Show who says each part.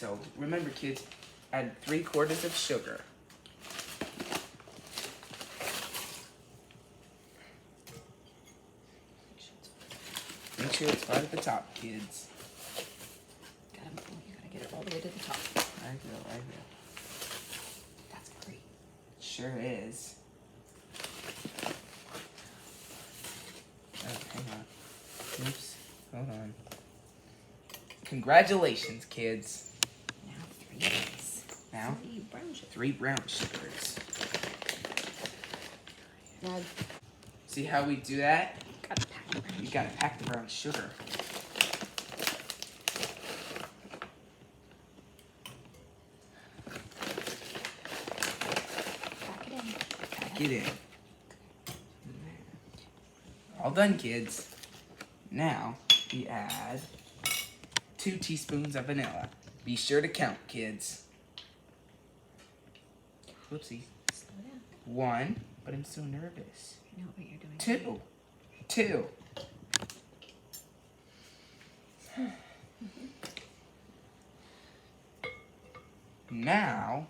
Speaker 1: So remember, kids, add 3/4 of sugar. Make sure it's right at the top, kids.
Speaker 2: You gotta get it all the way to the top.
Speaker 1: I will.
Speaker 2: That's great.
Speaker 1: Sure is. Oh, hang on. Oops. Hold on. Congratulations, kids.
Speaker 2: Now 3 eggs.
Speaker 1: Now
Speaker 2: 3 brown sugar.
Speaker 1: 3 brown sugars.
Speaker 2: Now
Speaker 1: See how we do that?
Speaker 2: gotta pack the brown
Speaker 1: You
Speaker 2: sugar.
Speaker 1: gotta pack the brown sugar.
Speaker 2: Pack it in.
Speaker 1: Pack it in. All done, kids. Now we add 2 teaspoons of vanilla. Be sure to count, kids. Whoopsie.
Speaker 2: Slow down.
Speaker 1: 1, but I'm so nervous.
Speaker 2: I know what you're doing.
Speaker 1: 2. Now